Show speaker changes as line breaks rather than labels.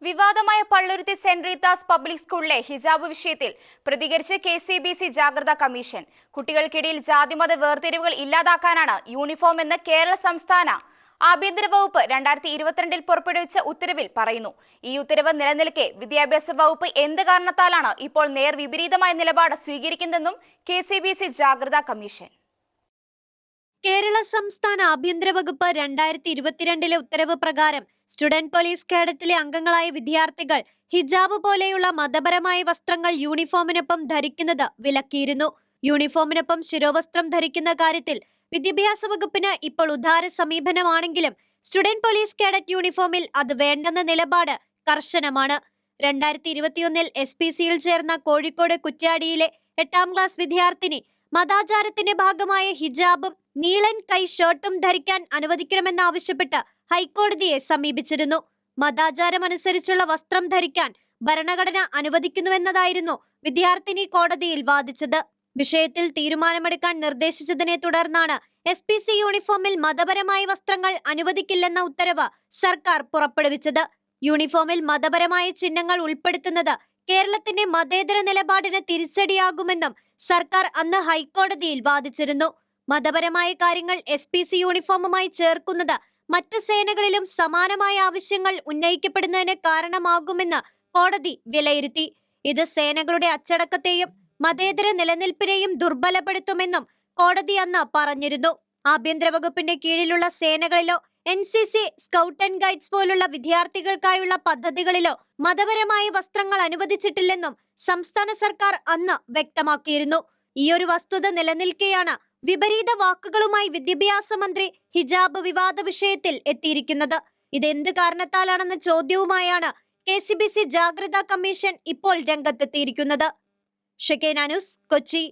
വിവാദമായ Palluruthy saint Rita's public സ്കൂളിലെ ഹിജാബ് വിഷയത്തിൽ പ്രതികരിച്ച് KCBC ജാഗ്രതാ കമ്മീഷൻ. കുട്ടികൾക്കിടയിൽ ജാതിമത വേർതിരിവുകൾ ഇല്ലാതാക്കാനാണ് യൂണിഫോം എന്ന് കേരള സംസ്ഥാന ആഭ്യന്തര വകുപ്പ് 2022 പുറപ്പെടുവിച്ച ഉത്തരവിൽ പറയുന്നു. ഈ ഉത്തരവ് നിലനിൽക്കെ വിദ്യാഭ്യാസ വകുപ്പ് എന്ത് കാരണത്താലാണ് ഇപ്പോൾ നേർവിപരീതമായ നിലപാട് സ്വീകരിക്കുന്നതെന്നും KCBC ജാഗ്രതാ കമ്മീഷൻ.
കേരള സംസ്ഥാന ആഭ്യന്തര വകുപ്പ് 2022 ഉത്തരവ് പ്രകാരം സ്റ്റുഡന്റ് പോലീസ് കേഡറ്റിലെ അംഗങ്ങളായ വിദ്യാർത്ഥികൾ ഹിജാബ് പോലെയുള്ള മതപരമായ വസ്ത്രങ്ങൾ യൂണിഫോമിനൊപ്പം ധരിക്കുന്നത് വിലക്കിയിരുന്നു. യൂണിഫോമിനൊപ്പം ശിരോവസ്ത്രം ധരിക്കുന്ന കാര്യത്തിൽ വിദ്യാഭ്യാസ വകുപ്പിന് ഇപ്പോൾ ഉദാര സമീപനമാണെങ്കിലും സ്റ്റുഡന്റ് പോലീസ് കേഡറ്റ് യൂണിഫോമിൽ അത് വേണ്ടെന്ന നിലപാട് കർശനമാണ്. 2021 SPCയിൽ ചേർന്ന കോഴിക്കോട് കുറ്റ്യാടിയിലെ 8ാം ക്ലാസ് വിദ്യാർത്ഥിനി മതാചാരത്തിന്റെ ഭാഗമായ ഹിജാബും നീളൻ കൈ ഷർട്ടും ധരിക്കാൻ അനുവദിക്കണമെന്നാവശ്യപ്പെട്ട് ഹൈക്കോടതിയെ സമീപിച്ചിരുന്നു. മതാചാരമനുസരിച്ചുള്ള വസ്ത്രം ധരിക്കാൻ ഭരണഘടന അനുവദിക്കുന്നുവെന്നതായിരുന്നു വിദ്യാർത്ഥിനി കോടതിയിൽ വാദിച്ചത്. വിഷയത്തിൽ തീരുമാനമെടുക്കാൻ നിർദ്ദേശിച്ചതിനെ തുടർന്നാണ് SPC യൂണിഫോമിൽ മതപരമായ വസ്ത്രങ്ങൾ അനുവദിക്കില്ലെന്ന ഉത്തരവ് സർക്കാർ പുറപ്പെടുവിച്ചത്. യൂണിഫോമിൽ മതപരമായ ചിഹ്നങ്ങൾ ഉൾപ്പെടുത്തുന്നത് കേരളത്തിന്റെ മതേതര നിലപാടിന് തിരിച്ചടിയാകുമെന്നും സർക്കാർ അന്ന് ഹൈക്കോടതിയിൽ വാദിച്ചിരുന്നു. മതപരമായ കാര്യങ്ങൾ SPC യൂണിഫോമുമായി ചേർക്കുന്നത് മറ്റു സേനകളിലും സമാനമായ ആവശ്യങ്ങൾ ഉന്നയിക്കപ്പെടുന്നതിന് കാരണമാകുമെന്ന് കോടതി വിലയിരുത്തി. ഇത് സേനകളുടെ അച്ചടക്കത്തെയും മതേതര നിലനിൽപ്പിനെയും ദുർബലപ്പെടുത്തുമെന്നും കോടതി അന്ന് പറഞ്ഞിരുന്നു. ആഭ്യന്തര വകുപ്പിന്റെ കീഴിലുള്ള സേനകളിലോ NCC, സ്കൗട്ട് ആൻഡ് ഗൈഡ്സ് പോലുള്ള വിദ്യാർത്ഥികൾക്കായുള്ള പദ്ധതികളിലോ മതപരമായ വസ്ത്രങ്ങൾ അനുവദിച്ചിട്ടില്ലെന്നും സംസ്ഥാന സർക്കാർ അന്ന് വ്യക്തമാക്കിയിരുന്നു. ഈയൊരു വസ്തുത നിലനിൽക്കെയാണ് വിപരീത വാക്കുകളുമായി വിദ്യാഭ്യാസ മന്ത്രി ഹിജാബ് വിവാദ വിഷയത്തിൽ എത്തിയിരിക്കുന്നത്. ഇതെന്ത് കാരണത്താലാണെന്ന ചോദ്യവുമായാണ് KCBC ജാഗ്രതാ കമ്മീഷൻ ഇപ്പോൾ രംഗത്തെത്തിയിരിക്കുന്നത്. ഷെക്കേന ന്യൂസ്, കൊച്ചി.